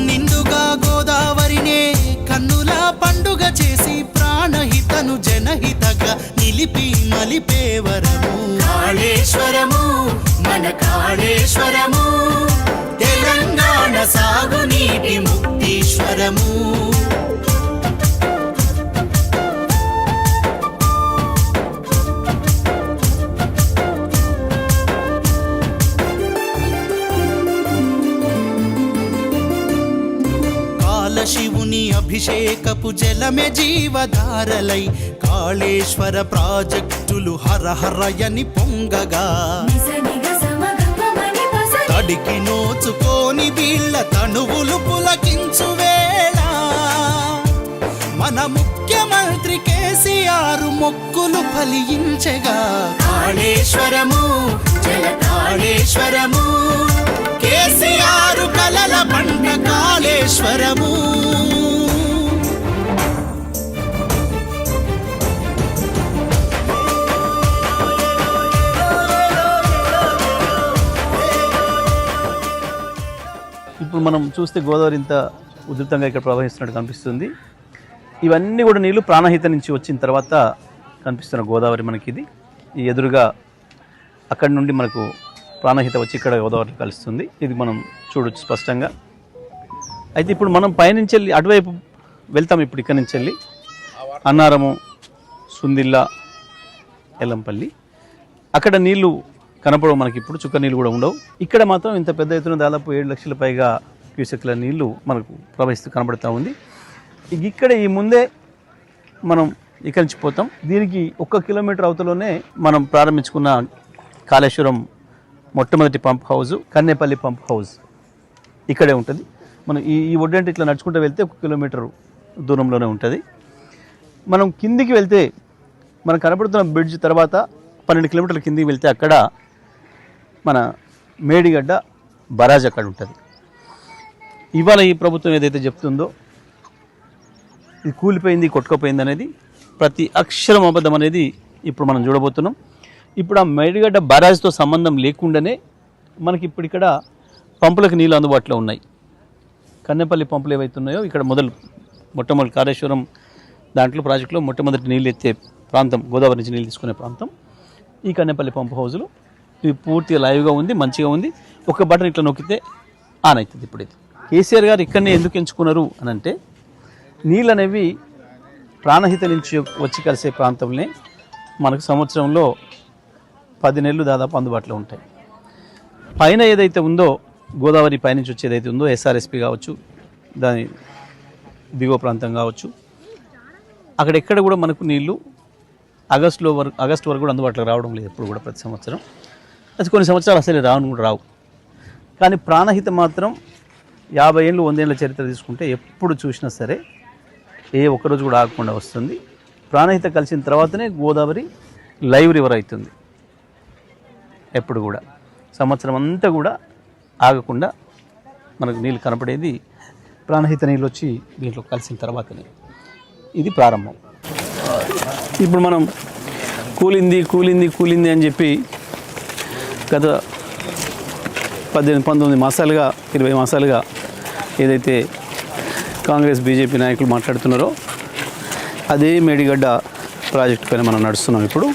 నిండుగా గోదావరినే కన్నుల పండుగ చేసి ప్రాణహితను జనహితగా నిలిపి మలిపేవరము కాళేశ్వరము మన కాళేశ్వరము తెలంగాణ సాగునీటి ముక్తీశ్వరము. శివుని అభిషేకపు జలమే జీవధారలై కాళేశ్వర ప్రాజెక్టులు హరహరయని పొంగగా తడికి నోచుకోని వీళ్ళ తనువులు పులకించు వేళ మన ముఖ్యమంత్రి కేసీఆర్ మొక్కులు ఫలించగా కాళేశ్వరము జల కాళేశ్వరము కేసీఆర్ కలల పంట కాళేశ్వరము. ఇప్పుడు మనం చూస్తే గోదావరి ఇంత ఉధృతంగా ఇక్కడ ప్రవహిస్తున్నట్టు కనిపిస్తుంది. ఇవన్నీ కూడా నీళ్లు ప్రాణహిత నుంచి వచ్చిన తర్వాత కనిపిస్తున్న గోదావరి మనకి ఇది. ఈ ఎదురుగా అక్కడి నుండి మనకు ప్రాణహిత వచ్చి ఇక్కడ గోదావరి కలుస్తుంది. ఇది మనం చూడొచ్చు స్పష్టంగా. అయితే ఇప్పుడు మనం పైనుంచి వెళ్ళి అటువైపు వెళ్తాం. ఇప్పుడు ఇక్కడి నుంచి వెళ్ళి అన్నారము, సుందిల్లా, ఎల్లంపల్లి అక్కడ నీళ్లు కనపడవు మనకి. ఇప్పుడు చుక్క నీళ్ళు కూడా ఉండవు. ఇక్కడ మాత్రం ఇంత పెద్ద ఎత్తున దాదాపు 7 లక్షల పైగా క్యూసెక్ల నీళ్లు మనకు ప్రవహిస్తూ కనబడుతూ ఉంది. ఇక్కడ ఈ ముందే మనం ఇక్కడి నుంచి పోతాం. దీనికి 1 కిలోమీటర్ అవతలోనే మనం ప్రారంభించుకున్న కాళేశ్వరం మొట్టమొదటి pump house, Kannepalli pump house ఇక్కడే ఉంటుంది. మనం ఈ ఒడ్డంటే ఇట్లా నడుచుకుంటూ వెళ్తే 1 కిలోమీటర్ దూరంలోనే ఉంటుంది. మనం కిందికి వెళ్తే మనకు కనపడుతున్న బ్రిడ్జ్ తర్వాత 12 కిలోమీటర్ల కిందికి వెళ్తే అక్కడ మన మేడిగడ్డ బరాజ్ అక్కడ ఉంటుంది. ఇవాళ ఈ ప్రభుత్వం ఏదైతే చెప్తుందో ఇది కూలిపోయింది, కొట్టుకుపోయింది అనేది ప్రతి అక్షరం అబద్ధం అనేది ఇప్పుడు మనం చూడబోతున్నాం. ఇప్పుడు ఆ మేడిగడ్డ బరాజ్తో సంబంధం లేకుండానే మనకి ఇప్పుడు ఇక్కడ పంపులకు నీళ్ళు అందుబాటులో ఉన్నాయి. కన్నెపల్లి పంపులు ఏవైతే ఉన్నాయో ఇక్కడ మొట్టమొదటి కాళేశ్వరం దాంట్లో ప్రాజెక్టులో మొట్టమొదటి నీళ్ళు ఎత్తే ప్రాంతం, గోదావరి నుంచి నీళ్ళు తీసుకునే ప్రాంతం ఈ కన్నెపల్లి పంపు హౌజులు. ఇవి పూర్తిగా లైవ్గా ఉంది, మంచిగా ఉంది. ఒక బటన్ ఇట్లా నొక్కితే ఆన్ అవుతుంది. ఇప్పుడు ఇది కేసీఆర్ గారు ఇక్కడనే ఎందుకు ఎంచుకున్నారు అని అంటే నీళ్ళు అనేవి ప్రాణహిత నుంచి వచ్చి కలిసే ప్రాంతంలో మనకు సంవత్సరంలో 10 నెలలు దాదాపు అందుబాటులో ఉంటాయి. పైన ఏదైతే ఉందో గోదావరి పైనుంచి వచ్చి ఏదైతే ఉందో ఎస్ఆర్ఎస్పి కావచ్చు, దాని దిగువ ప్రాంతం కావచ్చు, అక్కడెక్కడ కూడా మనకు నీళ్లు ఆగస్టు వరకు కూడా అందుబాటులో రావడం లేదు. ఎప్పుడు కూడా ప్రతి సంవత్సరం అది కొన్ని సంవత్సరాలు అసలు రావు. కానీ ప్రాణహిత మాత్రం 50 ఏళ్ళు 100 ఏళ్ళ చరిత్ర తీసుకుంటే ఎప్పుడు చూసినా సరే ఏ ఒక్కరోజు కూడా ఆగకుండా వస్తుంది. ప్రాణహిత కలిసిన తర్వాతనే గోదావరి లైవ్ రివర్ అవుతుంది. ఎప్పుడు కూడా సంవత్సరం అంతా కూడా ఆగకుండా మనకు నీళ్ళు కనపడేది ప్రాణహిత నీళ్ళు వచ్చి దీంట్లో కలిసిన తర్వాతనే. ఇది ప్రారంభం. ఇప్పుడు మనం కూలింది అని చెప్పి గత 18-19 మాసాలుగా 20 మాసాలుగా ఏదైతే కాంగ్రెస్ బీజేపీ నాయకులు మాట్లాడుతున్నారో అదే మేడిగడ్డ ప్రాజెక్టు పైన మనం నడుస్తున్నాం. ఇప్పుడు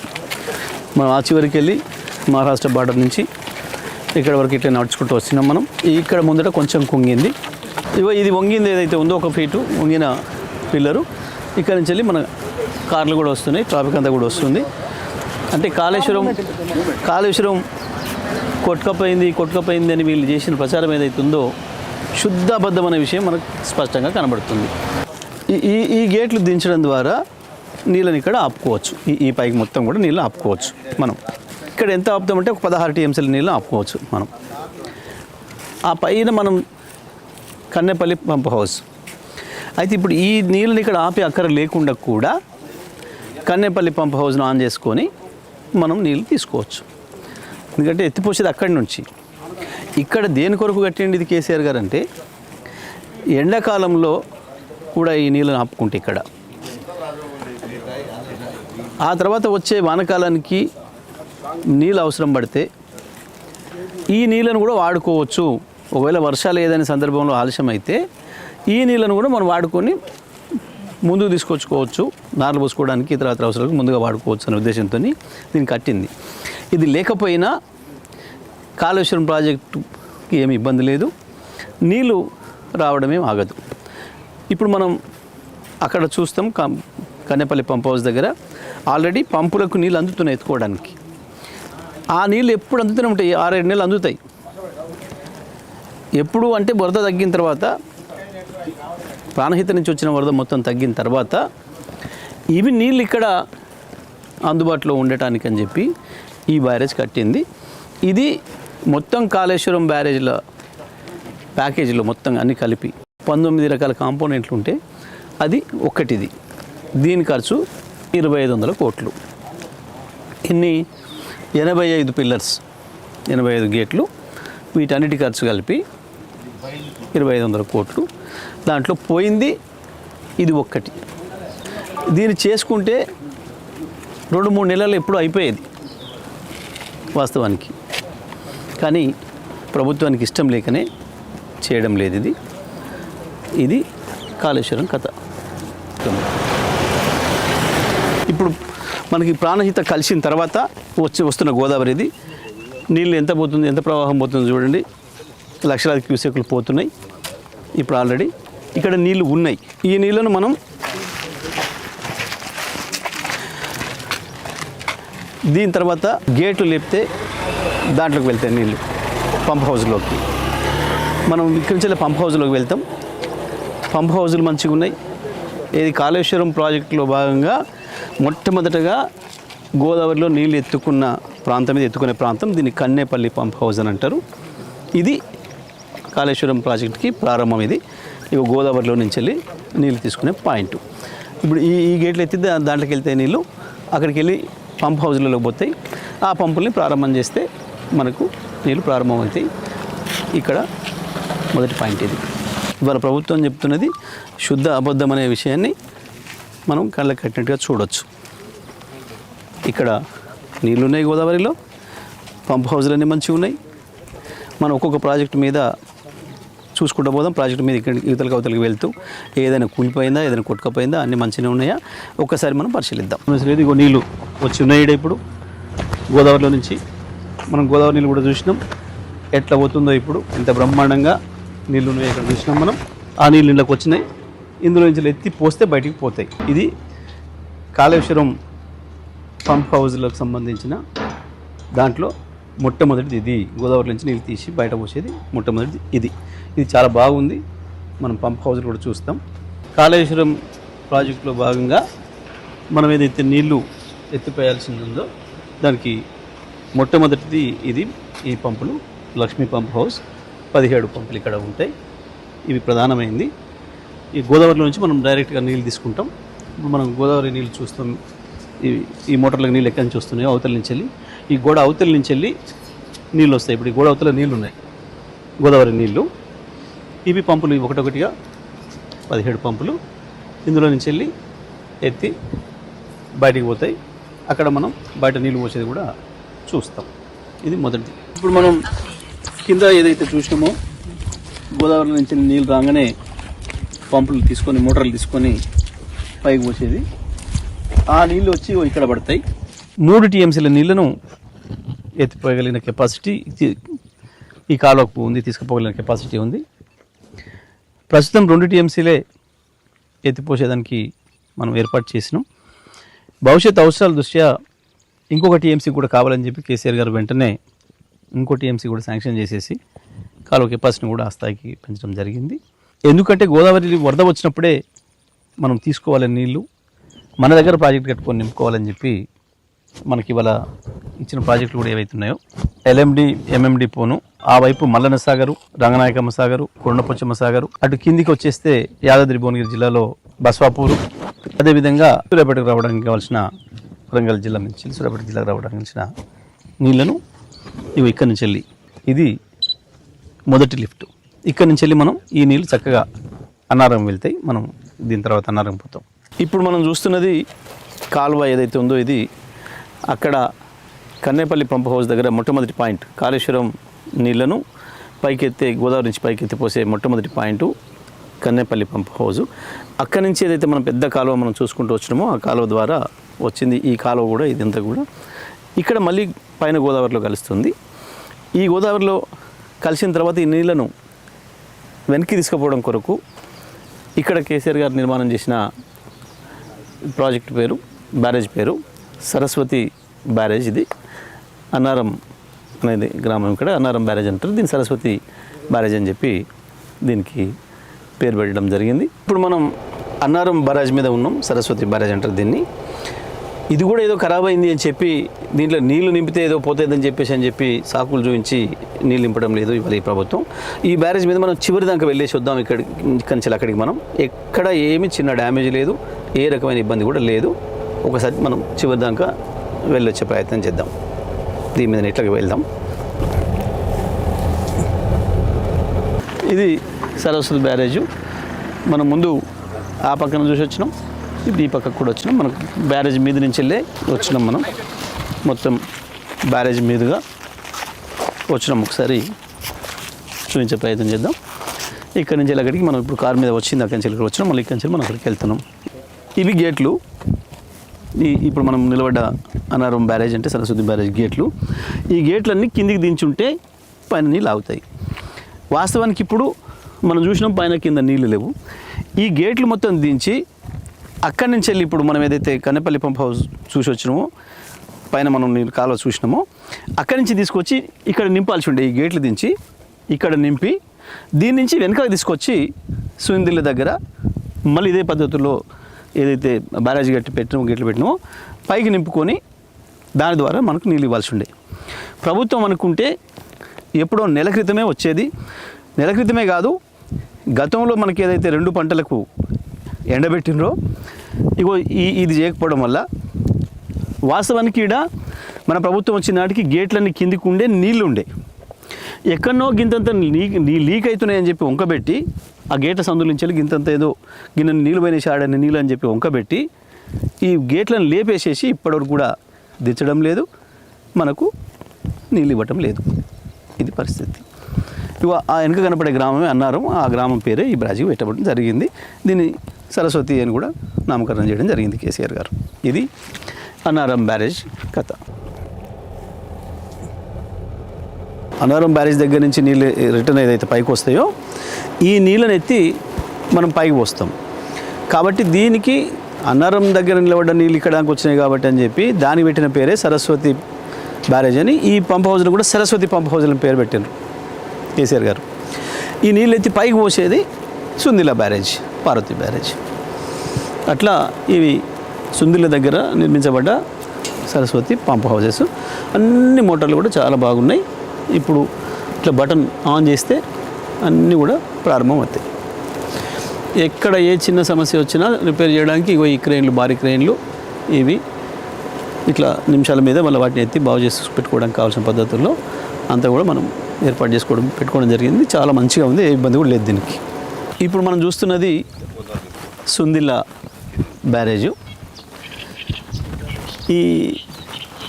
మనం ఆ చివరికి వెళ్ళి మహారాష్ట్ర బార్డర్ నుంచి ఇక్కడ వరకు ఇట్లా నడుచుకుంటూ వస్తున్నాం. మనం ఇక్కడ ముందట కొంచెం కుంగింది. ఇది వంగింది ఏదైతే ఉందో 1 ఫీటు వంగిన పిల్లరు. ఇక్కడ నుంచి వెళ్ళి మన కార్లు కూడా వస్తున్నాయి, ట్రాఫిక్ అంతా కూడా వస్తుంది. అంటే కాళేశ్వరం కొట్టుకపోయింది అని వీళ్ళు చేసిన ప్రచారం ఏదైతే ఉందో శుద్ధబద్ధం అనే విషయం మనకు స్పష్టంగా కనబడుతుంది. ఈ గేట్లు దించడం ద్వారా నీళ్ళని ఇక్కడ ఆపుకోవచ్చు. ఈ పైకి మొత్తం కూడా నీళ్ళు ఆపుకోవచ్చు. మనం ఇక్కడ ఎంత ఆపుతామంటే ఒక 16 టీఎంసీల నీళ్ళు ఆపుకోవచ్చు మనం. ఆ పైన మనం కన్నెపల్లి పంప్ హౌస్. అయితే ఇప్పుడు ఈ నీళ్ళని ఇక్కడ ఆపే అక్కర లేకుండా కూడా కన్నెపల్లి పంప్ హౌస్ను ఆన్ చేసుకొని మనం నీళ్ళు తీసుకోవచ్చు. ఎందుకంటే ఎత్తిపోసేది అక్కడి నుంచి. ఇక్కడ దేని కొరకు కట్టిండి ఇది కేసీఆర్ గారు అంటే ఎండాకాలంలో కూడా ఈ నీళ్ళని ఆపుకుంటే ఇక్కడ ఆ తర్వాత వచ్చే వానకాలానికి నీళ్ళు అవసరం పడితే ఈ నీళ్ళను కూడా వాడుకోవచ్చు. ఒకవేళ వర్షాలు ఏదైనా సందర్భంలో ఆలస్యం అయితే ఈ నీళ్ళను కూడా మనం వాడుకొని ముందుకు తీసుకొచ్చుకోవచ్చు, నార్లు పోసుకోవడానికి ఇతర అవసరాలకు ముందుగా వాడుకోవచ్చు అనే ఉద్దేశంతో దీన్ని కట్టింది. ఇది లేకపోయినా కాళేశ్వరం ప్రాజెక్టుకి ఏమి ఇబ్బంది లేదు, నీళ్ళు రావడమే ఆగదు. ఇప్పుడు మనం అక్కడ చూస్తాం కన్నెపల్లి పంప్ హౌస్ దగ్గర ఆల్రెడీ పంపులకు నీళ్ళు అందుతున్నాయి ఎత్తుకోవడానికి. ఆ నీళ్ళు ఎప్పుడు అందుతూనే ఉంటాయి, 6-7 నెలలు అందుతాయి. ఎప్పుడు అంటే వరద తగ్గిన తర్వాత, ప్రాణహిత నుంచి వచ్చిన వరద మొత్తం తగ్గిన తర్వాత ఇవి నీళ్ళు ఇక్కడ అందుబాటులో ఉండటానికి అని చెప్పి ఈ బ్యారేజ్ కట్టింది. ఇది మొత్తం కాళేశ్వరం బ్యారేజ్ల ప్యాకేజీలో మొత్తం అన్ని కలిపి 19 రకాల కాంపోనెంట్లు ఉంటే అది ఒక్కటిది. దీని ఖర్చు 2500 కోట్లు. ఇన్ని 85 పిల్లర్స్, 85 గేట్లు, వీటన్నిటి ఖర్చు కలిపి 2500 కోట్లు. దాంట్లో పోయింది ఇది ఒక్కటి. దీన్ని చేసుకుంటే 2-3 నెలలు ఎప్పుడూ అయిపోయేది వాస్తవానికి. కానీ ప్రభుత్వానికి ఇష్టం లేకనే చేయడం లేదు. ఇది కాళేశ్వరం కథ. ఇప్పుడు మనకి ప్రాణహిత కలిసిన తర్వాత వస్తున్న గోదావరిది నీళ్ళు ఎంత పోతుంది, ఎంత ప్రవాహం పోతుందో చూడండి. లక్షలాది క్యూసెక్లు పోతున్నాయి. ఇప్పుడు ఆల్రెడీ ఇక్కడ నీళ్ళు ఉన్నాయి. ఈ నీళ్ళను మనం దీని తర్వాత గేట్లు లేపితే దాంట్లోకి వెళ్తాయి నీళ్ళు పంప్ హౌస్లోకి. మనం ఇక్కడి నుంచి పంప్ హౌస్లోకి వెళ్తాం. పంప్ హౌజులు మంచిగా ఉన్నాయి. ఇది కాళేశ్వరం ప్రాజెక్టులో భాగంగా మొట్టమొదటగా గోదావరిలో నీళ్ళు ఎత్తుకున్న ప్రాంతం, ఇది ఎత్తుకునే ప్రాంతం. దీన్ని కన్నేపల్లి పంప్ హౌస్ అని అంటారు. ఇది కాళేశ్వరం ప్రాజెక్ట్కి ప్రారంభం. ఇది ఇవి గోదావరిలో నుంచి వెళ్ళి నీళ్ళు తీసుకునే పాయింట్. ఇప్పుడు ఈ గేట్లు ఎత్తి దాంట్లోకి వెళ్తాయి నీళ్ళు, అక్కడికి వెళ్ళి పంప్ హౌజ్లలోకి పోతాయి. ఆ పంపుల్ని ప్రారంభం చేస్తే మనకు నీళ్ళు ప్రారంభమవుతాయి. ఇక్కడ మొదటి పాయింట్ ఇది. ఇవాళ ప్రభుత్వం చెప్తున్నది శుద్ధ అబద్ధం అనే విషయాన్ని మనం కళ్ళకి కట్టినట్టుగా చూడవచ్చు. ఇక్కడ నీళ్ళు ఉన్నాయి గోదావరిలో, పంప్ హౌజ్లన్నీ మంచిగా ఉన్నాయి. మనం ఒక్కొక్క ప్రాజెక్టు మీద చూసుకుంటూ పోదాం. ప్రాజెక్టు మీద ఇక్కడ యువతలకు అవతలకి వెళ్తూ ఏదైనా కూలిపోయిందా, ఏదైనా కొట్టుకపోయిందా, అన్నీ మంచిగా ఉన్నాయా ఒక్కసారి మనం పరిశీలిద్దాం. ఇదిగో నీళ్ళు వచ్చి ఉన్నాయి ఇప్పుడు గోదావరిలో నుంచి. మనం గోదావరి నీళ్ళు కూడా చూసినాం ఎట్లా పోతుందో. ఇప్పుడు ఎంత బ్రహ్మాండంగా నీళ్ళు ఉన్నాయి ఇక్కడ చూసినాం మనం. ఆ నీళ్ళు ఇళ్ళకి వచ్చినాయి. ఇందులో నుంచి ఎత్తి పోస్తే బయటికి పోతాయి. ఇది కాళేశ్వరం పంప్ హౌజ్లకు సంబంధించిన దాంట్లో మొట్టమొదటిది ఇది. గోదావరి నుంచి నీళ్ళు తీసి బయట పోసేది మొట్టమొదటిది ఇది. ఇది చాలా బాగుంది. మనం పంప్ హౌజ్లు కూడా చూస్తాం. కాళేశ్వరం ప్రాజెక్టులో భాగంగా మనం ఏదైతే నీళ్లు ఎత్తిపోయాల్సింది ఉందో దానికి మొట్టమొదటిది ఇది. ఈ పంపులు లక్ష్మీ పంప్ హౌస్ 17 పంపులు ఇక్కడ ఉంటాయి. ఇవి ప్రధానమైంది. ఈ గోదావరిలో నుంచి మనం డైరెక్ట్గా నీళ్ళు తీసుకుంటాం. ఇప్పుడు మనం గోదావరి నీళ్ళు చూస్తాం. ఈ మోటార్లకు నీళ్ళు ఎక్కడి నుంచి వస్తున్నాయో అవతల నుంచి వెళ్ళి ఈ గోడ అవతల నుంచి వెళ్ళి నీళ్ళు వస్తాయి. ఇప్పుడు ఈ గోడ అవతల నీళ్ళు ఉన్నాయి, గోదావరి నీళ్ళు. ఇవి పంపులు ఒకటొకటిగా 17 పంపులు ఇందులో నుంచి వెళ్ళి ఎత్తి బయటికి పోతాయి. అక్కడ మనం బయట నీళ్ళు పోసేది కూడా చూస్తాం. ఇది మొదటిది. ఇప్పుడు మనం కింద ఏదైతే చూసినామో గోదావరి నుంచి నీళ్ళు రాగానే పంపులు తీసుకొని, మోటార్లు తీసుకొని పైకి పోసేది. ఆ నీళ్ళు వచ్చి ఇక్కడ పడతాయి. 3 టీఎంసీల నీళ్లను ఎత్తిపోయగలిగిన కెపాసిటీ ఈ కాలువకు ఉంది, తీసుకుపోగలిగిన కెపాసిటీ ఉంది. ప్రస్తుతం 2 టీఎంసీలే ఎత్తిపోసేదానికి మనం ఏర్పాటు చేసినాం. భవిష్యత్ అవసరాల దృష్ట్యా ఇంకొక టీఎంసీ కూడా కావాలని చెప్పి కేసీఆర్ గారు వెంటనే ఇంకో టీఎంసీ కూడా శాంక్షన్ చేసేసి కాలువ కెపాసిటీని కూడా ఆ స్థాయికి పెంచడం జరిగింది. ఎందుకంటే గోదావరి వరద వచ్చినప్పుడే మనం తీసుకోవాలని నీళ్లు మన దగ్గర ప్రాజెక్ట్ కట్టుకొని నింపుకోవాలని చెప్పి మనకి ఇవాళ ఇచ్చిన ప్రాజెక్టులు కూడా ఏవైతే ఉన్నాయో ఎల్ఎండి, ఎంఎండి పోను, ఆ వైపు మల్లన్న సాగరు, రంగనాయకమ్మ సాగరు, కొండపోచమ్మ సాగరు, అటు కిందికి వచ్చేస్తే యాదాద్రి భువనగిరి జిల్లాలో బస్వాపూరు, అదేవిధంగా సూర్యాపేటకు రావడానికి కావాల్సిన వరంగల్ జిల్లా నుంచి సూర్యాపేట జిల్లాకు రావడానికి కావాల్సిన నీళ్లను ఇవి ఇక్కడి నుంచి వెళ్ళి ఇది మొదటి లిఫ్ట్. ఇక్కడి నుంచి వెళ్ళి మనం ఈ నీళ్ళు చక్కగా అన్నారం వెళ్తాయి. మనం దీని తర్వాత అన్నారం పోతాం. ఇప్పుడు మనం చూస్తున్నది కాలువ ఏదైతే ఉందో ఇది అక్కడ కన్నేపల్లి పంప్ హౌస్ దగ్గర మొట్టమొదటి పాయింట్. కాళేశ్వరం నీళ్లను పైకెత్తే, గోదావరి నుంచి పైకెత్తి పోసే మొట్టమొదటి పాయింట్ కన్నేపల్లి పంప్ హౌజు. అక్కడి నుంచి ఏదైతే మనం పెద్ద కాలువ మనం చూసుకుంటూ వచ్చినామో ఆ కాలువ ద్వారా వచ్చింది ఈ కాలువ కూడా. ఇదంతా కూడా ఇక్కడ మళ్ళీ పైన గోదావరిలో కలుస్తుంది. ఈ గోదావరిలో కలిసిన తర్వాత ఈ నీళ్లను వెనక్కి తీసుకుపోవడం కొరకు ఇక్కడ కేసీఆర్ గారు నిర్మాణం చేసిన ప్రాజెక్ట్ పేరు, బ్యారేజ్ పేరు సరస్వతి బ్యారేజ్. ఇది అన్నారం అనేది గ్రామం, ఇక్కడ అన్నారం బ్యారేజ్ అంటారు. దీన్ని సరస్వతి బ్యారేజ్ అని చెప్పి దీనికి పేరు పెట్టడం జరిగింది. ఇప్పుడు మనం అన్నారం బ్యారేజ్ మీద ఉన్నాం. సరస్వతి బ్యారేజ్ అంటారు దీన్ని. ఇది కూడా ఏదో ఖరాబ్ అయింది అని చెప్పి దీంట్లో నీళ్లు నింపితే ఏదో పోతుందని చెప్పి సాకులు చూపించి నీళ్ళు నింపడం లేదు ఇవాళ ఈ ప్రభుత్వం. ఈ బ్యారేజ్ మీద మనం చివరి దాకా వెళ్ళేసి వద్దాం. ఇక్కడి నుంచి అక్కడికి మనం ఎక్కడ ఏమి చిన్న డ్యామేజ్ లేదు, ఏ రకమైన ఇబ్బంది కూడా లేదు. ఒకసారి మనం చివరి దాకా వెళ్ళొచ్చే ప్రయత్నం చేద్దాం. దీని మీద ఇట్లా వెళ్దాం. ఇది సరస్వతి బ్యారేజు. మనం ముందు ఆ పక్కన చూసి వచ్చినాం, ఇప్పుడు ఈ పక్కకు కూడా వచ్చినాం. మనకు బ్యారేజ్ మీద నుంచి వెళ్ళే వచ్చినాం. మనం మొత్తం బ్యారేజ్ మీదుగా వచ్చినాం. ఒకసారి చూపించే ప్రయత్నం చేద్దాం. ఇక్కడి నుంచి అక్కడికి మనం ఇప్పుడు కారు మీద వచ్చింది, అక్కడి నుంచి ఇక్కడికి వచ్చినాం. మళ్ళీ ఇక్కడి నుంచి మనం అక్కడికి వెళ్తున్నాం. ఇవి గేట్లు. ఇప్పుడు మనం నిలబడ్డ అన్నారం బ్యారేజ్ అంటే సరస్వతి బ్యారేజ్ గేట్లు. ఈ గేట్లన్నీ కిందికి దించుంటే పైన నీళ్ళు ఆగుతాయి. వాస్తవానికి ఇప్పుడు మనం చూసినాం పైన కింద నీళ్ళు లేవు. ఈ గేట్లు మొత్తం దించి అక్కడి నుంచి వెళ్ళి ఇప్పుడు మనం ఏదైతే కన్నేపల్లి పంప్ హౌస్ చూసి వచ్చినామో, పైన మనం నీళ్ళు కాలువ చూసినామో, అక్కడి నుంచి తీసుకొచ్చి ఇక్కడ నింపాల్సి ఉండే. ఈ గేట్లు దించి ఇక్కడ నింపి దీని నుంచి వెనకాల తీసుకొచ్చి సుందిళ్ళ దగ్గర మళ్ళీ ఇదే పద్ధతిలో ఏదైతే బ్యారేజ్ గేట్లు పెట్టినామో పైకి నింపుకొని దాని ద్వారా మనకు నీళ్ళు ఇవ్వాల్సి ఉండే. ప్రభుత్వం అనుకుంటే ఎప్పుడో నెల క్రితమే వచ్చేది. నెల క్రితమే కాదు, గతంలో మనకి ఏదైతే 2 పంటలకు ఎండబెట్టినరో ఇగో ఇది చేయకపోవడం వల్ల వాస్తవానికి ఈడ మన ప్రభుత్వం వచ్చిన నాటికి గేట్లన్నీ కిందికి ఉండే, నీళ్ళు ఉండే. ఎక్కడనో గింతంత లీక్ అవుతున్నాయని చెప్పి వంకబెట్టి ఆ గేట్ల సందులించాలి గింతంత ఏదో గిన్నె నీళ్ళు పోయిన ఆడని నీళ్ళు అని చెప్పి వంకబెట్టి ఈ గేట్లను లేపేసేసి ఇప్పటివరకు కూడా దించడం లేదు, మనకు నీళ్ళు ఇవ్వటం లేదు. ఇది పరిస్థితి. ఆ వెనుక కనపడే గ్రామమే అన్నారం. ఆ గ్రామం పేరే ఈ బ్యారేజ్కి పెట్టబడడం జరిగింది. దీన్ని సరస్వతి అని కూడా నామకరణం చేయడం జరిగింది కేసీఆర్ గారు. ఇది అన్నారం బ్యారేజ్ కథ. అన్నారం బ్యారేజ్ దగ్గర నుంచి నీళ్ళు రిటర్న్ ఏదైతే పైకి వస్తాయో ఈ నీళ్ళని ఎత్తి మనం పైకి పోస్తాం. కాబట్టి దీనికి అన్నారం దగ్గర నిలబడ్డ నీళ్ళు ఇక్కడానికి వచ్చినాయి కాబట్టి అని చెప్పి దానికి పెట్టిన పేరే సరస్వతి బ్యారేజ్ అని. ఈ పంప్ హౌస్ని కూడా సరస్వతి పంప్ హౌస్ అని పేరు పెట్టారు కేసీఆర్ గారు. ఈ నీళ్ళు ఎత్తి పైకి పోసేది సుందిళ్ళ బ్యారేజ్, పార్వతి బ్యారేజ్. అట్లా ఇవి సుందిళ్ళ దగ్గర నిర్మించబడ్డ సరస్వతి పంప్ హౌసెస్. అన్ని మోటార్లు కూడా చాలా బాగున్నాయి. ఇప్పుడు ఇట్లా బటన్ ఆన్ చేస్తే అన్నీ కూడా ప్రారంభం అవుతాయి. ఎక్కడ ఏ చిన్న సమస్య వచ్చినా రిపేర్ చేయడానికి ఇగో ఈ క్రెయిన్లు, భారీ క్రెయిన్లు ఇవి ఇట్లా నిమిషాల మీద మళ్ళీ వాటిని ఎత్తి బాగు చేసి పెట్టుకోవడానికి కావాల్సిన పద్ధతుల్లో అంతా కూడా మనం ఏర్పాటు పెట్టుకోవడం జరిగింది. చాలా మంచిగా ఉంది, ఏ ఇబ్బంది కూడా లేదు దీనికి. ఇప్పుడు మనం చూస్తున్నది సుందిళ్ళ బ్యారేజు.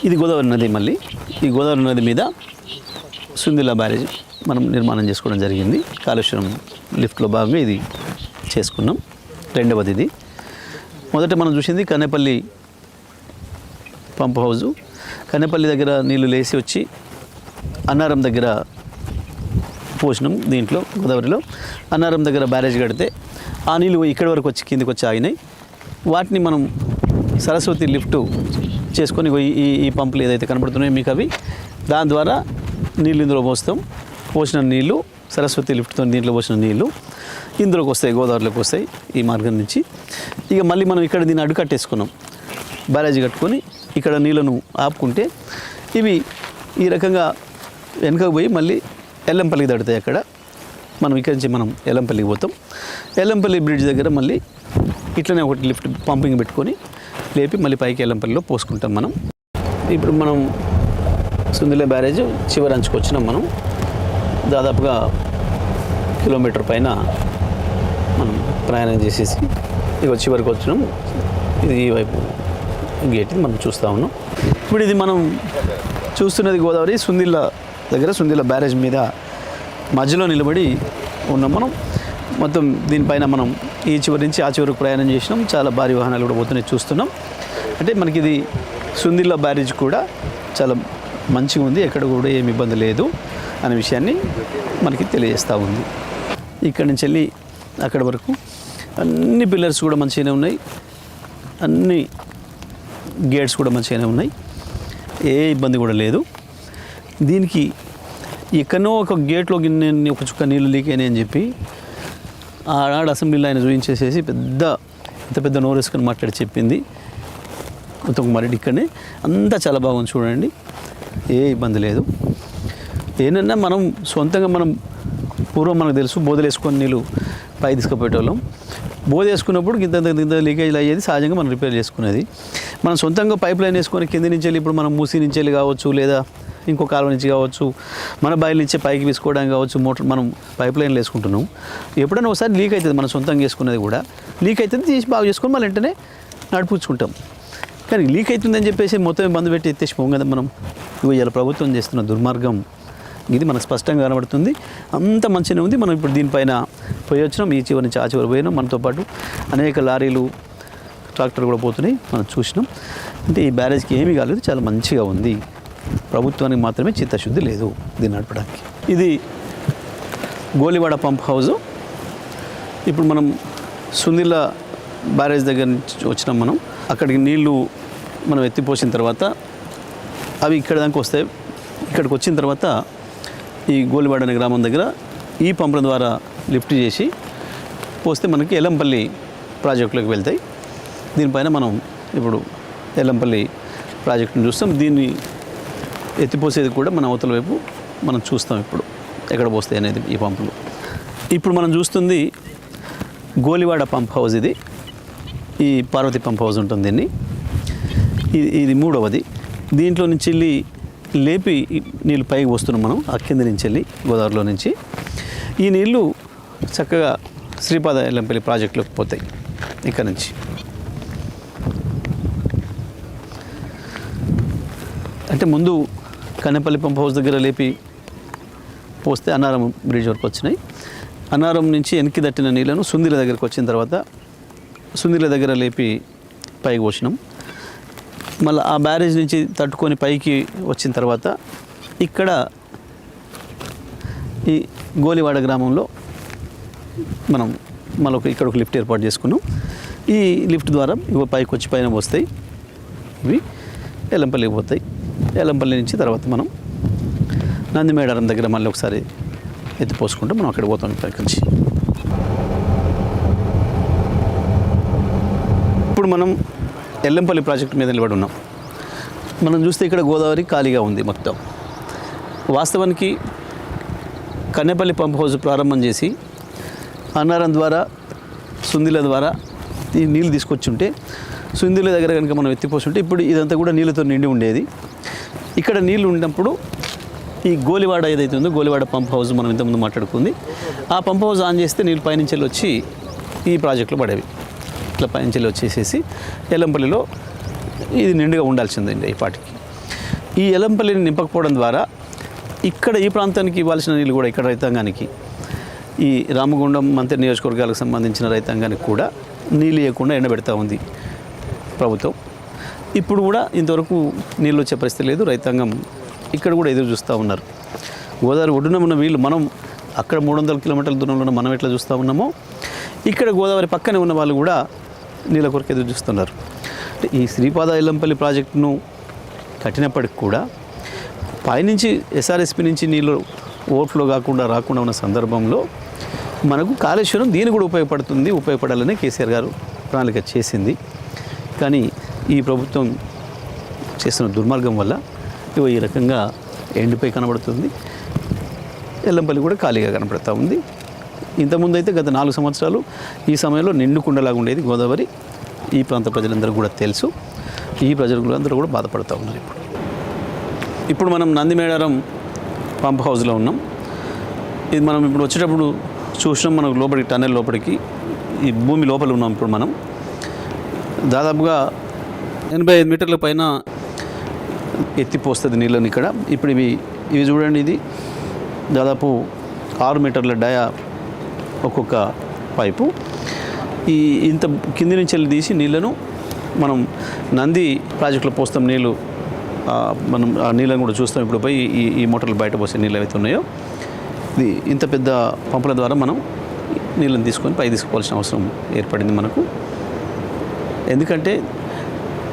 ఇది గోదావరి నది. మళ్ళీ ఈ గోదావరి నది మీద సుందిళ్ళ బ్యారేజ్ మనం నిర్మాణం చేసుకోవడం జరిగింది. కాళేశ్వరం లిఫ్ట్లో భాగంగా ఇది చేసుకున్నాం. రెండవది ఇది. మొదట మనం చూసింది కన్నేపల్లి పంప్ హౌజు. కన్నేపల్లి దగ్గర నీళ్లు లేసి వచ్చి అన్నారం దగ్గర పోసినాం. దీంట్లో గోదావరిలో అన్నారం దగ్గర బ్యారేజ్ కడితే ఆ నీళ్ళు ఇక్కడి వరకు వచ్చి కిందికి వచ్చి ఆగినాయి. వాటిని మనం సరస్వతి లిఫ్ట్ చేసుకొని ఈ పంపులు ఏదైతే కనబడుతున్నాయో మీకు అవి, దాని ద్వారా నీళ్ళు ఇందులో పోసిన నీళ్ళు సరస్వతి లిఫ్ట్తో దీంట్లో పోసిన నీళ్ళు ఇందులోకి వస్తాయి, గోదావరిలోకి వస్తాయి ఈ మార్గం నుంచి. ఇక మళ్ళీ మనం ఇక్కడ దీన్ని అడ్డుకట్టేసుకున్నాం. బ్యారేజ్ కట్టుకొని ఇక్కడ నీళ్ళను ఆపుకుంటే ఇవి ఈ రకంగా వెనకకు పోయి మళ్ళీ ఎల్లంపల్లికి తడుతాయి. అక్కడ మనం ఇక్కడి నుంచి మనం ఎల్లంపల్లికి పోతాం. ఎల్లంపల్లి బ్రిడ్జ్ దగ్గర మళ్ళీ ఇట్లనే ఒకటి లిఫ్ట్ పంపింగ్ పెట్టుకొని లేపి మళ్ళీ పైకి ఎల్లంపల్లిలో పోసుకుంటాం మనం. ఇప్పుడు మనం సుందిళ్ళ బ్యారేజ్ చివరి అంచుకు వచ్చినాం. మనం దాదాపుగా కిలోమీటర్ పైన మనం ప్రయాణం చేసేసి ఇక చివరికి వచ్చినాం. ఇది ఈ వైపు గేట్ ఇది మనం చూస్తూ ఉన్నాం. ఇప్పుడు ఇది మనం చూస్తున్నది గోదావరి సుందిళ్ళ దగ్గర, సుందిళ్ళ బ్యారేజ్ మీద మధ్యలో నిలబడి ఉన్నాం మనం. మొత్తం దీనిపైన మనం ఈ చివరి నుంచి ఆ చివరికి ప్రయాణం చేసినాం. చాలా భారీ వాహనాలు కూడా పోతున్నాయి చూస్తున్నాం. అంటే మనకి ఇది సుందిళ్ళ బ్యారేజ్ కూడా చాలా మంచిగా ఉంది, ఎక్కడ కూడా ఏమి ఇబ్బంది లేదు అనే విషయాన్ని మనకి తెలియజేస్తూ ఉంది. ఇక్కడి నుంచి వెళ్ళి అక్కడ వరకు అన్ని పిల్లర్స్ కూడా మంచిగానే ఉన్నాయి, అన్ని గేట్స్ కూడా మంచిగానే ఉన్నాయి, ఏ ఇబ్బంది కూడా లేదు. దీనికి ఎక్కడో ఒక గేట్లో ఒక చుక్క నీళ్ళు లీక్ అయినాయి అని చెప్పి ఆడ అసెంబ్లీలో ఆయన చూపించేసేసి ఎంత పెద్ద నోరేసుకొని మాట్లాడి చెప్పింది ఉత్తమ్ కుమార్ రెడ్డి. ఇక్కడనే అంతా చాలా బాగుంది చూడండి, ఏ ఇబ్బంది లేదు. ఏంటన్నా మనం సొంతంగా పూర్వం మనకు తెలుసు బోధలు వేసుకొని నీళ్ళు పై తీసుకుపోయేటోళ్ళం. బోధ వేసుకున్నప్పుడు ఇంత లీకేజ్ అయ్యేది, సహజంగా మనం రిపేర్ చేసుకునేది. మనం సొంతంగా పైప్ లైన్ వేసుకొని కింద నుంచి వెళ్ళి ఇప్పుడు మనం మూసి నుంచి వెళ్ళి కావచ్చు, లేదా ఇంకో కాలువ నుంచి కావచ్చు, మన బాయిల నుంచి పైకి వేసుకోవడానికి కావచ్చు, మోటార్ మనం పైప్ లైన్లు వేసుకుంటున్నాం. ఎప్పుడైనా ఒకసారి లీక్ అవుతుంది, మనం సొంతంగా వేసుకునేది కూడా లీక్ అవుతుంది, తీసి బాగా చేసుకొని మళ్ళీ వెంటనే నడిపించుకుంటాం. కానీ లీక్ అవుతుందని చెప్పేసి మొత్తం బంద్ పెట్టి ఎత్తేసిపోం కదా మనం. ఇవాళ ప్రభుత్వం చేస్తున్న దుర్మార్గం ఇది మనకు స్పష్టంగా కనబడుతుంది. అంత మంచిగా ఉంది. మనం ఇప్పుడు దీనిపైన పోయి వచ్చినాం, ఈ చివరి నుంచి ఆ చివరి పోయినాం. మనతో పాటు అనేక లారీలు, ట్రాక్టర్ కూడా పోతున్నాయి, మనం చూసినాం. అంటే ఈ బ్యారేజ్కి ఏమీ కాలేదు, చాలా మంచిగా ఉంది. ప్రభుత్వానికి మాత్రమే చిత్తశుద్ధి లేదు దీన్ని నడపడానికి. ఇది గోలివాడ పంప్ హౌజు. ఇప్పుడు మనం సుందిళ్ళ బ్యారేజ్ దగ్గర నుంచి వచ్చినాం. మనం అక్కడికి నీళ్లు మనం ఎత్తిపోసిన తర్వాత అవి ఇక్కడ దాకా వస్తాయి. ఇక్కడికి వచ్చిన తర్వాత ఈ గోలివాడ అనే గ్రామం దగ్గర ఈ పంపుల ద్వారా లిఫ్ట్ చేసి పోస్తే మనకి ఎల్లంపల్లి ప్రాజెక్టులోకి వెళ్తాయి. దీనిపైన మనం ఇప్పుడు ఎల్లంపల్లి ప్రాజెక్టును చూస్తాం. దీన్ని ఎత్తిపోసేది కూడా మన అవతల వైపు మనం చూస్తాం ఇప్పుడు ఎక్కడ పోస్తాయి అనేది ఈ పంపులు. ఇప్పుడు మనం చూస్తుంది గోలివాడ పంప్ హౌస్. ఇది ఈ పార్వతి పంప్ హౌస్ ఉంటుంది. దీన్ని ఇది మూడవది. దీంట్లో నుంచి వెళ్ళి లేపి నీళ్ళు పైకి వస్తున్నాం మనం ఆ కింద నుంచి వెళ్ళి గోదావరిలో నుంచి. ఈ నీళ్ళు చక్కగా శ్రీపాద ఎల్లంపల్లి ప్రాజెక్టులోకి పోతాయి ఇక్కడ నుంచి. అంటే ముందు కన్నెపల్లి పంప్ హౌస్ దగ్గర లేపి పోస్తే అన్నారం బ్రిడ్జ్ వరకు వచ్చినాయి. అన్నారం నుంచి వెనక్కి దట్టిన నీళ్ళను సుందిల దగ్గరకు వచ్చిన తర్వాత సుందిల దగ్గర లేపి పైకి పోసినాం. మళ్ళీ ఆ బ్యారేజ్ నుంచి తట్టుకొని పైకి వచ్చిన తర్వాత ఇక్కడ ఈ గోలివాడ గ్రామంలో మనం మళ్ళీ ఇక్కడ ఒక లిఫ్ట్ ఏర్పాటు చేసుకున్నాం. ఈ లిఫ్ట్ ద్వారా ఇవి పైకి వచ్చి పైన వస్తాయి, ఇవి ఎల్లంపల్లికి పోతాయి. ఎల్లంపల్లి నుంచి తర్వాత మనం నందిమేడారం దగ్గర మళ్ళీ ఒకసారి ఎత్తిపోసుకుంటే మనం అక్కడ పోతాం పైకి నుంచి. ఇప్పుడు మనం ఎల్లంపల్లి ప్రాజెక్టు మీద నిలబడి ఉన్నాం. మనం చూస్తే ఇక్కడ గోదావరి ఖాళీగా ఉంది మొత్తం. వాస్తవానికి కన్నెపల్లి పంప్ హౌస్ ప్రారంభం చేసి అన్నారం ద్వారా సుందిల ద్వారా ఈ నీళ్ళు తీసుకొచ్చి ఉంటే సుందిల దగ్గర కనుక మనం ఎత్తిపోతుంటే ఇప్పుడు ఇదంతా కూడా నీళ్ళతో నిండి ఉండేది. ఇక్కడ నీళ్ళు ఉన్నప్పుడు ఈ గోలివాడ ఏదైతే ఉందో గోలివాడ పంప్ హౌస్ మనం ఇంతకుముందు మాట్లాడుకుంది, ఆ పంప్ హౌస్ ఆన్ చేస్తే నీళ్ళు పైనుంచి వెళ్ళి వచ్చి ఈ ప్రాజెక్టులో పడేవి. ఇట్లా పైనుంచి వెళ్ళి వచ్చేసేసి ఎల్లంపల్లిలో ఇది నిండుగా ఉండాల్సిందండి ఈ పాటికి. ఈ ఎల్లంపల్లిని నింపకపోవడం ద్వారా ఇక్కడ ఈ ప్రాంతానికి ఇవ్వాల్సిన నీళ్ళు కూడా ఇక్కడ రైతాంగానికి, ఈ రామగుండం మంత్రి నియోజకవర్గాలకు సంబంధించిన రైతాంగానికి కూడా నీళ్ళు ఇవ్వకుండా ఎండబెడతా ఉంది ప్రభుత్వం. ఇప్పుడు కూడా ఇంతవరకు నీళ్ళు వచ్చే పరిస్థితి లేదు. రైతాంగం ఇక్కడ కూడా ఎదురు చూస్తూ ఉన్నారు. గోదావరి ఒడ్డున ఉన్న వీళ్ళు మనం అక్కడ 300 కిలోమీటర్ల దూరంలో మనం ఎట్లా చూస్తూ ఉన్నామో ఇక్కడ గోదావరి పక్కనే ఉన్న వాళ్ళు కూడా నీళ్ళ కొరకు ఎదురు చూస్తున్నారు. అంటే ఈ శ్రీపాద ఎల్లంపల్లి ప్రాజెక్టును కట్టినప్పటికి కూడా పైనుంచి ఎస్ఆర్ఎస్పి నుంచి నీళ్ళు ఓవర్ఫ్లో రాకుండా ఉన్న సందర్భంలో మనకు కాళేశ్వరం దీని కూడా ఉపయోగపడాలని కేసీఆర్ గారు ప్రణాళిక చేసింది. కానీ ఈ ప్రభుత్వం చేస్తున్న దుర్మార్గం వల్ల ఇవి ఈ రకంగా ఎండిపోయి కనబడుతుంది. ఎల్లంపల్లి కూడా ఖాళీగా కనబడుతూ ఉంది. ఇంతకుముందు అయితే గత 4 సంవత్సరాలు ఈ సమయంలో నిండుకుండలాగా ఉండేది గోదావరి. ఈ ప్రాంత ప్రజలందరూ కూడా తెలుసు. ఈ ప్రజలందరూ కూడా బాధపడుతూ ఉన్నారు. ఇప్పుడు మనం నందిమేడారం పంప్ హౌస్లో ఉన్నాం. ఇది మనం ఇప్పుడు వచ్చేటప్పుడు చూసినాం. మనకు లోపలికి టన్నెల్ లోపలికి ఈ భూమి లోపల ఉన్నాం ఇప్పుడు మనం. దాదాపుగా 85 మీటర్ల పైన ఎత్తిపోస్తుంది నీళ్ళని ఇక్కడ. ఇప్పుడు ఇవి చూడండి, ఇది దాదాపు 6 మీటర్ల డయా ఒక్కొక్క పైపు. ఇంత కింది నుంచి వెళ్ళి తీసి నీళ్ళను మనం నంది ప్రాజెక్టులో పోస్తాం. నీళ్ళు మనం ఆ నీళ్ళని కూడా చూస్తాం. ఇప్పుడు పోయి ఈ మోటార్లు బయట పోసే నీళ్ళు ఏవైతే ఉన్నాయో, ఇది ఇంత పెద్ద పంపుల ద్వారా మనం నీళ్ళని తీసుకొని పై తీసుకోవాల్సిన అవసరం ఏర్పడింది మనకు. ఎందుకంటే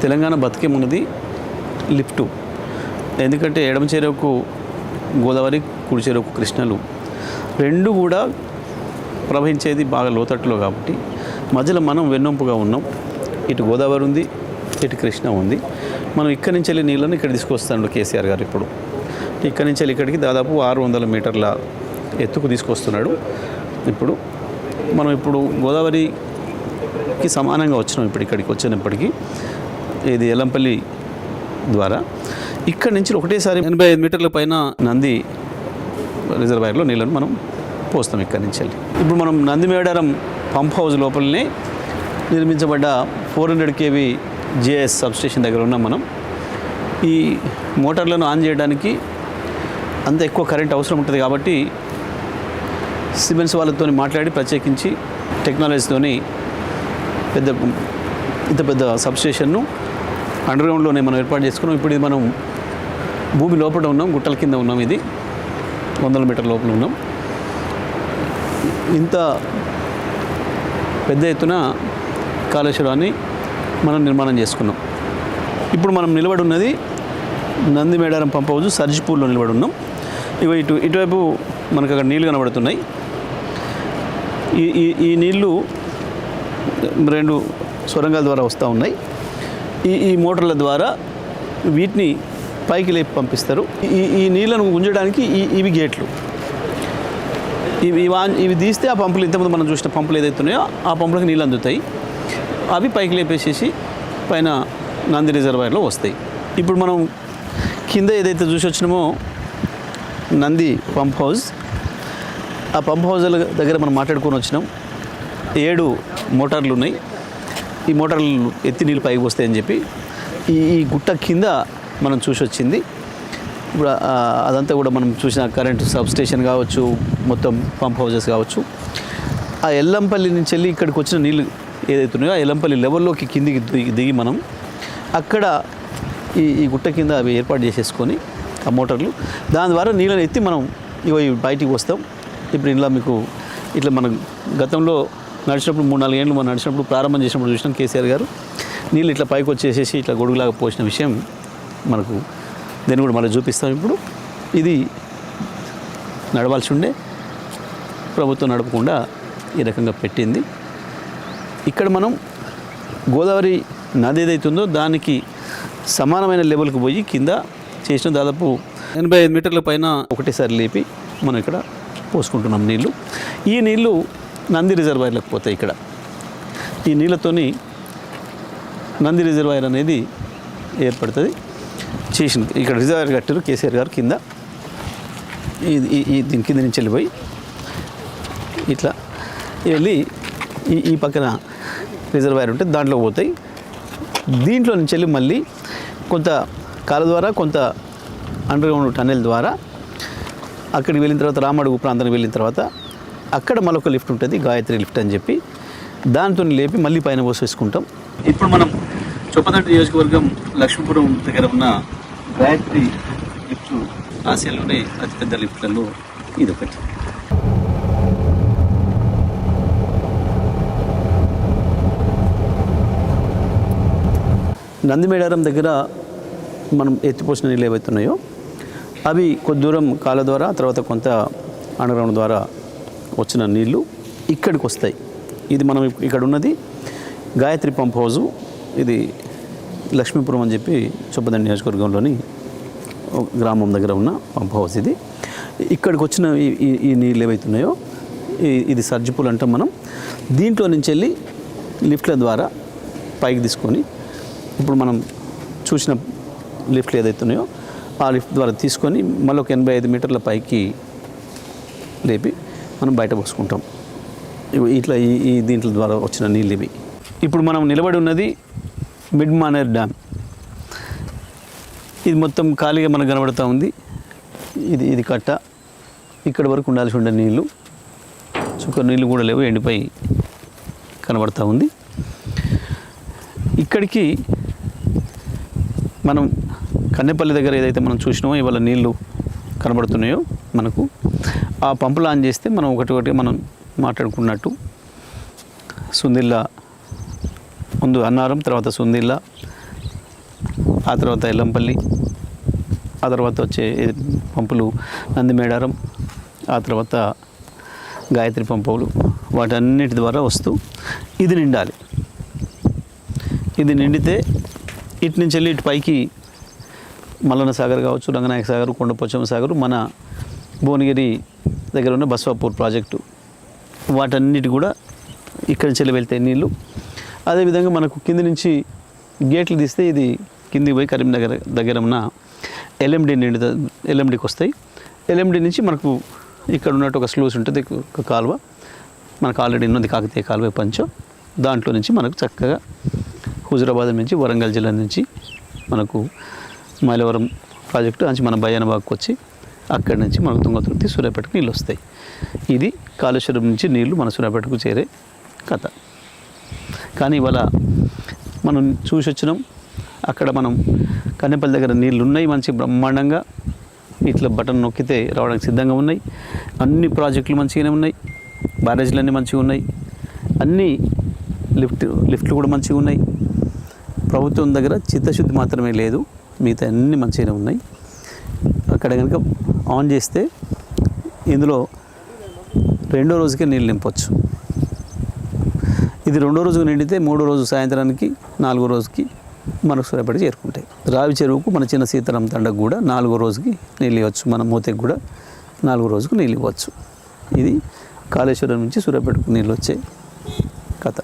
తెలంగాణ బతికేమున్నది లిఫ్టు. ఎందుకంటే ఎడమ చెరువుకు గోదావరి, కుడి చెరువుకు కృష్ణలు రెండు కూడా ప్రవహించేది బాగా లోతట్టులో కాబట్టి మధ్యలో మనం వెన్నొంపుగా ఉన్నాం. ఇటు గోదావరి ఉంది, ఇటు కృష్ణ ఉంది. మనం ఇక్కడి నుంచి వెళ్ళి నీళ్ళని ఇక్కడ తీసుకొస్తాడు కేసీఆర్ గారు. ఇప్పుడు ఇక్కడి నుంచి వెళ్ళి ఇక్కడికి దాదాపు 600 మీటర్ల ఎత్తుకు తీసుకొస్తున్నాడు. ఇప్పుడు గోదావరికి సమానంగా వచ్చినాం. ఇప్పుడు ఇక్కడికి వచ్చినప్పటికీ ఇది ఎల్లంపల్లి ద్వారా ఇక్కడి నుంచి ఒకటేసారి 85 మీటర్ల పైన నంది రిజర్వాయర్లో నీళ్ళను మనం పోస్తాం ఇక్కడి నుంచి వెళ్ళి. ఇప్పుడు మనం నంది మేడారం పంప్ హౌస్ లోపలనే నిర్మించబడ్డ 400 kV జేఎస్ సబ్స్టేషన్ దగ్గర ఉన్నాం మనం. ఈ మోటార్లను ఆన్ చేయడానికి అంత ఎక్కువ కరెంట్ అవసరం ఉంటుంది కాబట్టి సిమెన్స్ వాళ్ళతో మాట్లాడి ప్రత్యేకించి టెక్నాలజీతో ఇంత పెద్ద సబ్స్టేషన్ను అండర్గ్రౌండ్లోనే మనం ఏర్పాటు చేసుకున్నాం. ఇప్పుడు ఇది మనం భూమి లోపల ఉన్నాం, గుట్టల కింద ఉన్నాం. ఇది 100 మీటర్ల లోపల ఉన్నాం. ఇంత పెద్ద ఎత్తున కాళేశ్వరాన్ని మనం నిర్మాణం చేసుకున్నాం. ఇప్పుడు మనం నిలబడి ఉన్నది నంది మేడారం పంప్ హౌస్ సర్జిపూర్లో నిలబడి ఉన్నాం. ఇటువైపు మనకు అక్కడ నీళ్లు కనబడుతున్నాయి. ఈ నీళ్లు 2 సొరంగాల ద్వారా వస్తూ ఉన్నాయి. ఈ మోటార్ల ద్వారా వీటిని పైకి లేపి పంపిస్తారు. ఈ నీళ్లను ఉంచడానికి ఇవి గేట్లు. ఇవి తీస్తే ఆ పంపులు, ఇంతకుముందు మనం చూసిన పంపులు ఏదైతే ఉన్నాయో ఆ పంపులకు నీళ్ళు అందుతాయి. అవి పైకి లేపేసేసి పైన నంది రిజర్వాయర్లో వస్తాయి. ఇప్పుడు మనం కింద ఏదైతే చూసి వచ్చినామో నంది పంప్ హౌస్, ఆ పంప్ హౌస్ల దగ్గర మనం మాట్లాడుకొని వచ్చినాం. 7 మోటార్లు ఉన్నాయి. ఈ మోటార్లు ఎత్తి నీళ్ళు పైకి వస్తాయని చెప్పి ఈ గుట్ట కింద మనం చూసి వచ్చింది. ఇప్పుడు అదంతా కూడా మనం చూసిన కరెంటు సబ్స్టేషన్ కావచ్చు, మొత్తం పంప్ హౌజెస్ కావచ్చు. ఆ ఎల్లంపల్లి నుంచి వెళ్ళి ఇక్కడికి వచ్చిన నీళ్ళు ఏదైతే ఉన్నాయో ఆ ఎల్లంపల్లి లెవెల్లోకి కిందికి దిగి మనం అక్కడ ఈ గుట్ట కింద అవి ఏర్పాటు చేసేసుకొని ఆ మోటార్లు, దాని ద్వారా నీళ్ళని ఎత్తి మనం ఇవి బయటికి వస్తాం. ఇప్పుడు ఇలా మీకు ఇట్లా మనం గతంలో నడిచినప్పుడు 3-4 ఏళ్ళు మనం నడిచినప్పుడు ప్రారంభం చేసినప్పుడు చూసినాం. కేసీఆర్ గారు నీళ్ళు ఇట్లా పైకి వచ్చేసేసి ఇట్లా గొడుగులాగా పోసిన విషయం మనకు దీన్ని కూడా మళ్ళీ చూపిస్తాం. ఇప్పుడు ఇది నడవాల్సి ఉండే, ప్రభుత్వం నడపకుండా ఈ రకంగా పెట్టింది. ఇక్కడ మనం గోదావరి నది ఏదైతుందో దానికి సమానమైన లెవెల్కి పోయి కింద చేసిన దాదాపు 85 మీటర్ల పైన ఒకటేసారి లేపి మనం ఇక్కడ పోసుకుంటున్నాం నీళ్ళు. ఈ నీళ్ళు నంది రిజర్వాయర్లకు పోతాయి. ఇక్కడ ఈ నీళ్ళతోని నంది రిజర్వాయర్ అనేది ఏర్పడుతుంది. చేసింది ఇక్కడ రిజర్వాయర్ కట్టారు కేసీఆర్ గారు కింద. దీని కింద నుంచి వెళ్ళిపోయి ఇట్లా వెళ్ళి ఈ పక్కన రిజర్వాయర్ ఉంటే దాంట్లో పోతాయి. దీంట్లో నుంచి వెళ్ళి మళ్ళీ కొంత కాల ద్వారా, కొంత అండర్గ్రౌండ్ టన్నెల్ ద్వారా అక్కడికి వెళ్ళిన తర్వాత రామడుగు ప్రాంతానికి వెళ్ళిన తర్వాత అక్కడ మరొక లిఫ్ట్ ఉంటుంది, గాయత్రి లిఫ్ట్ అని చెప్పి, దాంతో లేపి మళ్ళీ పైన పోసేసుకుంటాం. ఇప్పుడు మనం చొప్పదండి నియోజకవర్గం లక్ష్మీపురం దగ్గర ఉన్న గాయత్రి లిఫ్ట్ ఆసియాలోనే అతిపెద్ద లిఫ్ట్లలో ఇది ఒకటి. నంది మేడారం దగ్గర మనం ఎత్తిపోసిన నీళ్ళు ఏవైతున్నాయో అవి కొద్ది దూరం కాల ద్వారా, తర్వాత కొంత అండర్గ్రౌండ్ ద్వారా వచ్చిన నీళ్ళు ఇక్కడికి వస్తాయి. ఇది మనం ఇక్కడ ఉన్నది గాయత్రి పంప్ హౌజు. ఇది లక్ష్మీపురం అని చెప్పి చొప్పదండి నియోజకవర్గంలోని గ్రామం దగ్గర ఉన్న పంప్ హౌస్. ఇది ఇక్కడికి వచ్చిన ఈ నీళ్ళు ఏవైతున్నాయో ఇది సర్జిపూల్ అంటాం మనం. దీంట్లో నుంచి వెళ్ళి లిఫ్ట్ల ద్వారా పైకి తీసుకొని ఇప్పుడు మనం చూసిన లిఫ్ట్లు ఏదైతున్నాయో ఆ లిఫ్ట్ ద్వారా తీసుకొని మళ్ళీ ఒక 85 మీటర్ల పైకి లేపి మనం బయట పోసుకుంటాం. ఇట్లా ఈ దీంట్ల ద్వారా వచ్చిన నీళ్ళు ఇవి. ఇప్పుడు మనం నిలబడి ఉన్నది మిడ్ మానేర్ డ్యామ్. ఇది మొత్తం ఖాళీగా మనకు కనబడుతూ ఉంది. ఇది కట్ట, ఇక్కడ వరకు ఉండాల్సి ఉండే నీళ్ళు, చుక్క నీళ్ళు కూడా లేవు, ఎండిపోయి కనబడుతూ ఉంది. ఇక్కడికి మనం కన్నెపల్లి దగ్గర ఏదైతే మనం చూసినామో ఇవాళ నీళ్ళు కనబడుతున్నాయో మనకు, ఆ పంపులు ఆన్ చేస్తే మనం ఒకటి మనం మాట్లాడుకున్నట్టు సుందిల్ల, ముందు అన్నారం, తర్వాత సుందిల్ల, ఆ తర్వాత ఎల్లంపల్లి, ఆ తర్వాత వచ్చే పంపులు నందిమేడారం, ఆ తర్వాత గాయత్రి పంపులు, వాటన్నిటి ద్వారా వస్తూ ఇది నిండాలి. ఇది నిండితే ఇటు నుంచి వెళ్ళి ఇటు పైకి మల్లన్న సాగర్ కావచ్చు, రంగనాయక సాగర్, కొండపోచమ్మ సాగర్, మన భువనగిరి దగ్గర ఉన్న బస్వాపూర్ ప్రాజెక్టు, వాటన్నిటి కూడా ఇక్కడి నుంచి వెళ్ళి వెళ్తాయి నీళ్ళు. అదేవిధంగా మనకు కింది నుంచి గేట్లు తీస్తే ఇది కిందికి పోయి కరీంనగర్ దగ్గర ఉన్న ఎల్ఎండికి వస్తాయి. ఎల్ఎండి నుంచి మనకు ఇక్కడ ఉన్నట్టు ఒక స్లూస్ ఉంటుంది, ఒక కాలువ మనకు ఆల్రెడీ ఉన్నది, కాకతీయ కాలువ పంచం. దాంట్లో నుంచి మనకు చక్కగా హుజురాబాద్ నుంచి, వరంగల్ జిల్లా నుంచి మనకు మైలవరం ప్రాజెక్టు నుంచి మన బయ్యానబాగ్కి వచ్చి అక్కడి నుంచి మనకు తుంగతుర్తి, సూర్యాపేటకు నీళ్ళు వస్తాయి. ఇది కాళేశ్వరం నుంచి నీళ్లు మన సూర్యాపేటకు చేరే కథ. కానీ ఇవాళ మనం చూసి వచ్చినాం, అక్కడ మనం కన్నెపల్లి దగ్గర నీళ్ళు ఉన్నాయి, మంచి బ్రహ్మాండంగా ఇట్లా బటన్ నొక్కితే రావడానికి సిద్ధంగా ఉన్నాయి. అన్ని ప్రాజెక్టులు మంచిగానే ఉన్నాయి, బ్యారేజ్లు అన్నీ మంచిగా ఉన్నాయి, అన్నీ లిఫ్ట్లు కూడా మంచిగా ఉన్నాయి. ప్రభుత్వం దగ్గర చిత్తశుద్ధి మాత్రమే లేదు, మిగతా అన్నీ మంచిగానే ఉన్నాయి. అక్కడ కనుక ఆన్ చేస్తే ఇందులో రెండో రోజుకే నీళ్ళు నింపొచ్చు. ఇది రెండో రోజుకు నిండితే మూడో రోజు సాయంత్రానికి, నాలుగో రోజుకి మనకు సూర్యాపేట చేరుకుంటాయి. రావి చెరువుకు మన చిన్న సీతారాం తండకు కూడా నాలుగో రోజుకి నీళ్ళు ఇవ్వచ్చు, మన మూతకి కూడా నాలుగో రోజుకు నీళ్ళు ఇవ్వచ్చు. ఇది కాళేశ్వరం నుంచి సూర్యాపేటకు నీళ్ళు వచ్చే కథ.